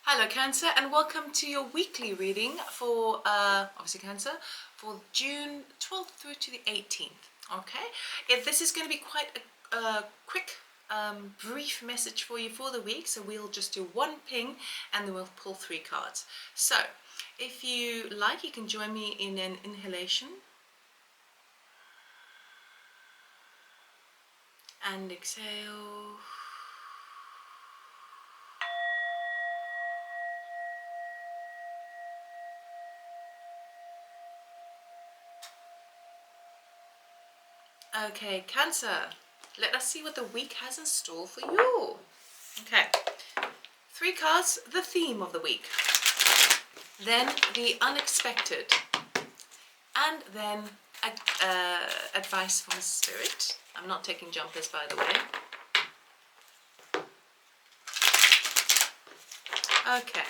Hello Cancer, and welcome to your weekly reading for obviously Cancer for June 12th through to the 18th. Okay, this is going to be quite a quick brief message for you for the week, so we'll just do one ping and then we'll pull 3 cards. So if you like, you can join me in an inhalation and exhale. Okay, Cancer, let us see what the week has in store for you. Okay, 3 cards, the theme of the week, then the unexpected, and then advice from spirit. I'm not taking jumpers, by the way. Okay,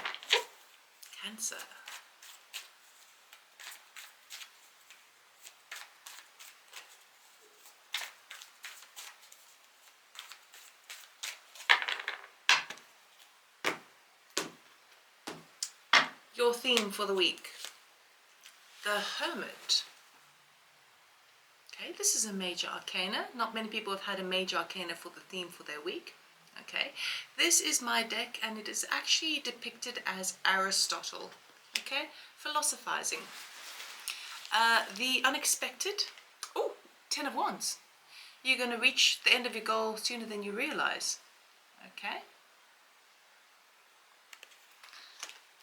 Cancer. Your theme for the week, the Hermit. Okay, this is a major arcana. Not many people have had a major arcana for the theme for their week. Okay, this is my deck and it is actually depicted as Aristotle. Okay, philosophizing. The unexpected. Oh, 10 of Wands. You're going to reach the end of your goal sooner than you realize. Okay.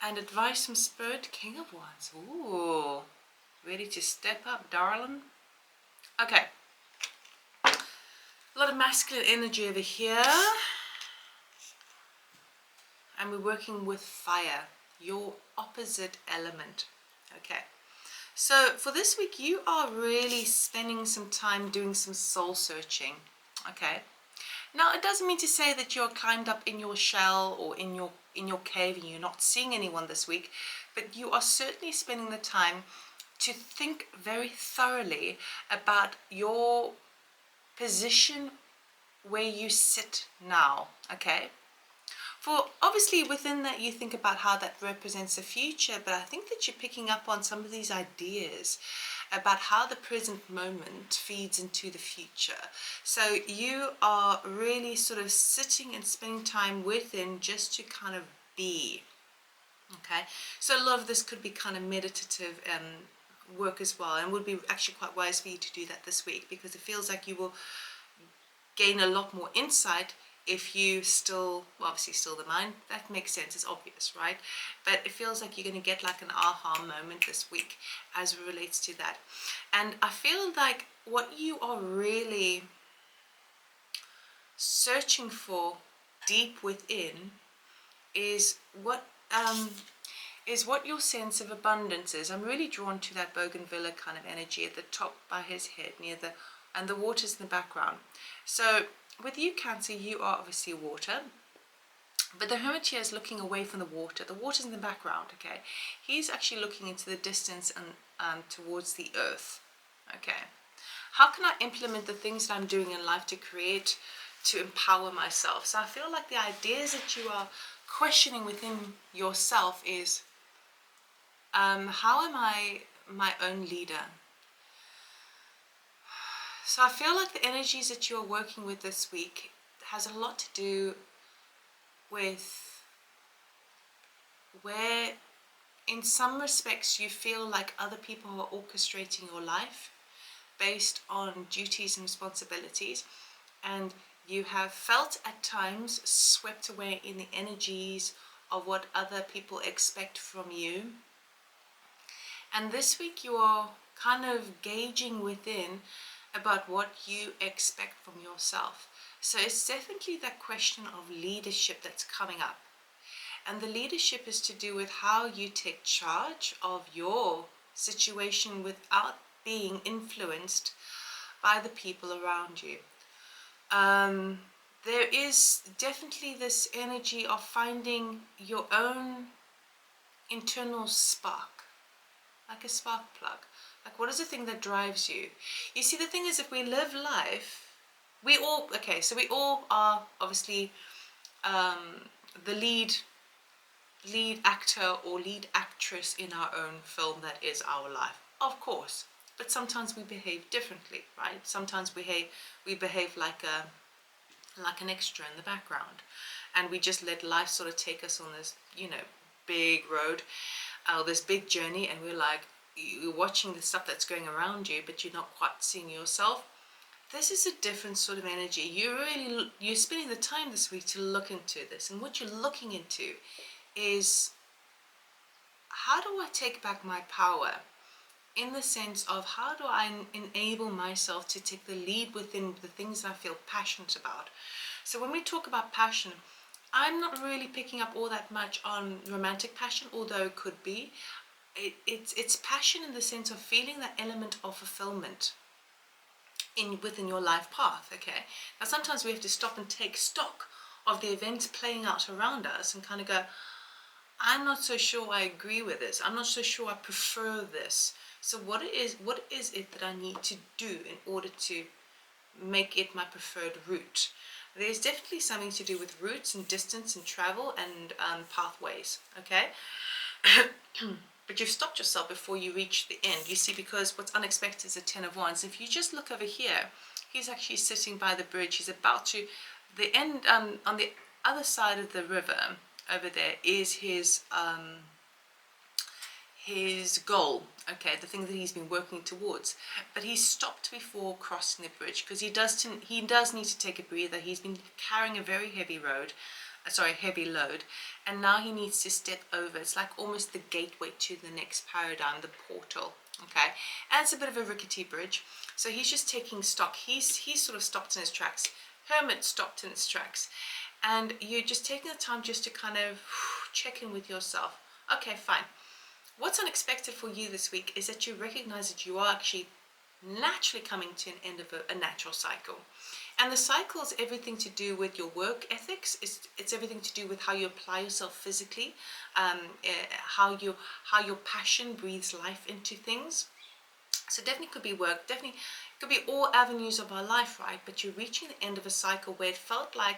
And advice from Spirit, King of Wands. Ooh, ready to step up, darling. Okay. A lot of masculine energy over here. And we're working with fire, your opposite element. Okay. So for this week, you are really spending some time doing some soul searching. Okay. Now, it doesn't mean to say that you're climbed up in your shell or in your cave and you're not seeing anyone this week, but you are certainly spending the time to think very thoroughly about your position where you sit now, okay? For obviously within that you think about how that represents the future, but I think that you're picking up on some of these ideas about how the present moment feeds into the future. So you are really sort of sitting and spending time within just to kind of be. Okay, so a lot of this could be kind of meditative work as well, and would be actually quite wise for you to do that this week, because it feels like you will gain a lot more insight if you still, well, obviously still the mind. That makes sense, it's obvious, right? But it feels like you're going to get like an aha moment this week as it relates to that. And I feel like what you are really searching for deep within is what your sense of abundance is. I'm really drawn to that bougainvillea kind of energy at the top by his head, near the, and the water's in the background. So with you, Cancer, you are obviously water, but the Hermit here is looking away from the water. The water's in the background, okay? He's actually looking into the distance and towards the earth, okay? How can I implement the things that I'm doing in life to empower myself? So I feel like the ideas that you are questioning within yourself is, how am I my own leader? So I feel like the energies that you're working with this week has a lot to do with where in some respects you feel like other people are orchestrating your life based on duties and responsibilities, and you have felt at times swept away in the energies of what other people expect from you. And this week you are kind of gauging within about what you expect from yourself. So it's definitely that question of leadership that's coming up. And the leadership is to do with how you take charge of your situation without being influenced by the people around you. There is definitely this energy of finding your own internal spark, like a spark plug. Like, what is the thing that drives you? You see, the thing is, if we live life, we all are obviously the lead lead actor or lead actress in our own film that is our life, of course. But sometimes we behave differently, right? Sometimes we behave like an extra in the background, and we just let life sort of take us on this, big road, this big journey, and we're like, you're watching the stuff that's going around you, but you're not quite seeing yourself. This is a different sort of energy. You're spending the time this week to look into this, and what you're looking into is, how do I take back my power, in the sense of how do I enable myself to take the lead within the things I feel passionate about. So when we talk about passion, I'm not really picking up all that much on romantic passion, although it could be. It's passion in the sense of feeling that element of fulfillment within your life path. Okay, now sometimes we have to stop and take stock of the events playing out around us and kind of go, I'm not so sure I agree with this. I'm not so sure I prefer this. So what is it that I need to do in order to make it my preferred route? There's definitely something to do with routes and distance and travel and pathways, okay? But you've stopped yourself before you reach the end, you see, because what's unexpected is a 10 of Wands. If you just look over here, he's actually sitting by the bridge. He's about to, the end, on the other side of the river, over there, is his goal, okay, the thing that he's been working towards. But he stopped before crossing the bridge because he does need to take a breather. He's been carrying a very heavy heavy load, and now he needs to step over. It's like almost the gateway to the next paradigm, the portal, okay? And it's a bit of a rickety bridge, so he's just taking stock. He's sort of stopped in his tracks. Hermit stopped in his tracks, and you're just taking the time just to kind of check in with yourself. Okay, fine. What's unexpected for you this week is that you recognize that you are actually naturally coming to an end of a natural cycle. And the cycle is everything to do with your work ethics. It's everything to do with how you apply yourself physically, how your passion breathes life into things. So definitely could be work, definitely could be all avenues of our life, right? But you're reaching the end of a cycle where it felt like,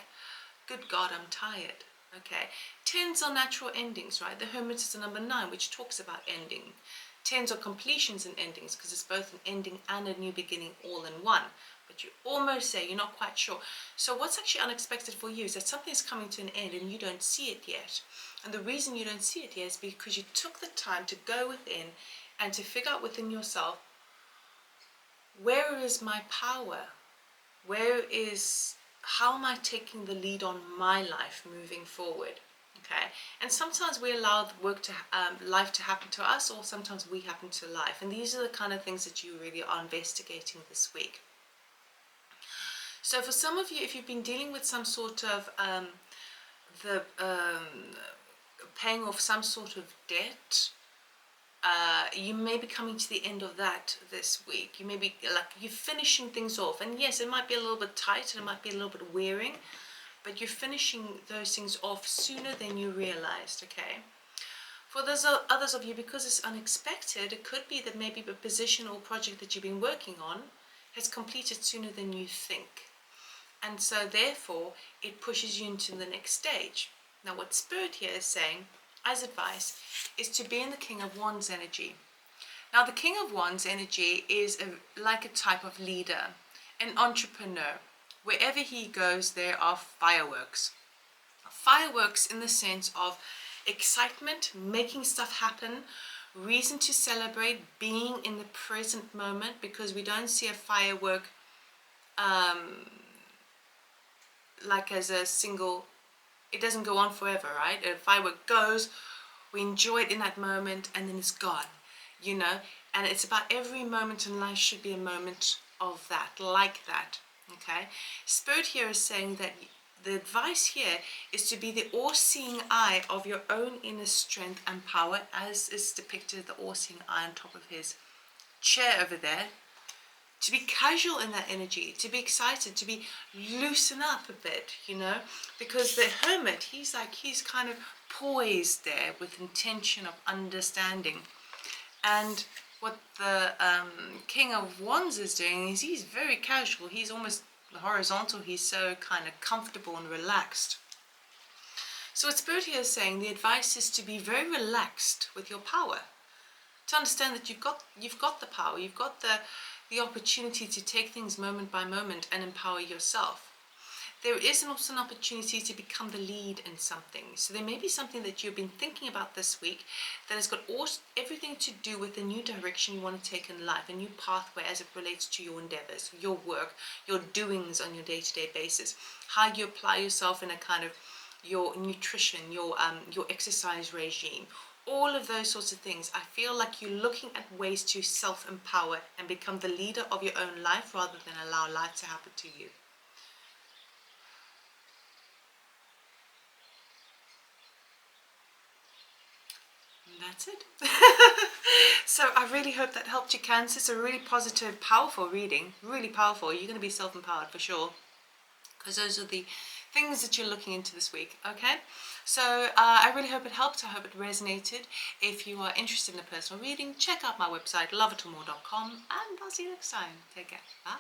good God, I'm tired. Okay, 10s are natural endings, right? The Hermit is the number 9, which talks about ending. 10s are completions and endings because it's both an ending and a new beginning all in one. But you almost say you're not quite sure. So what's actually unexpected for you is that something is coming to an end and you don't see it yet. And the reason you don't see it yet is because you took the time to go within and to figure out within yourself, where is my power? How am I taking the lead on my life moving forward? Okay, and sometimes we allow life to happen to us, or sometimes we happen to life. And these are the kind of things that you really are investigating this week. So for some of you, if you've been dealing with some sort of paying off some sort of debt, you may be coming to the end of that this week. You may be like, you're finishing things off, and yes, it might be a little bit tight and it might be a little bit wearing, but you're finishing those things off sooner than you realized. Okay, for those others of you, because it's unexpected, it could be that maybe the position or project that you've been working on has completed sooner than you think, and so therefore it pushes you into the next stage. Now what Spirit here is saying as advice is to be in the King of Wands energy. Now the King of Wands energy is like a type of leader, an entrepreneur. Wherever he goes, there are fireworks. Fireworks in the sense of excitement, making stuff happen, reason to celebrate, being in the present moment, because we don't see a firework like as a single, it doesn't go on forever, right? A firework goes, we enjoy it in that moment, and then it's gone, and it's about every moment in life should be a moment of that, like that. Okay, Spirit here is saying that the advice here is to be the all-seeing eye of your own inner strength and power, as is depicted, the all-seeing eye on top of his chair over there. To be casual in that energy, to be excited, to be loosen up a bit, because the Hermit, he's kind of poised there with intention of understanding. And what the King of Wands is doing is he's very casual. He's almost horizontal. He's so kind of comfortable and relaxed. So what Spirit here is saying, the advice is to be very relaxed with your power. To understand that you've got the power, you've got the opportunity to take things moment by moment and empower yourself. There is also an opportunity to become the lead in something. So there may be something that you've been thinking about this week that has got everything to do with the new direction you want to take in life, a new pathway as it relates to your endeavors, your work, your doings on your day-to-day basis, how you apply yourself in a kind of your nutrition, your exercise regime, all of those sorts of things. I feel like you're looking at ways to self-empower and become the leader of your own life rather than allow life to happen to you. And that's it. So I really hope that helped you, Cancer. It's a really positive, powerful reading. Really powerful. You're going to be self-empowered for sure, because those are the things that you're looking into this week. Okay, so I really hope it helped. I hope it resonated. If you are interested in a personal reading, check out my website loveitallmore.com, and I'll see you next time. Take care. Bye.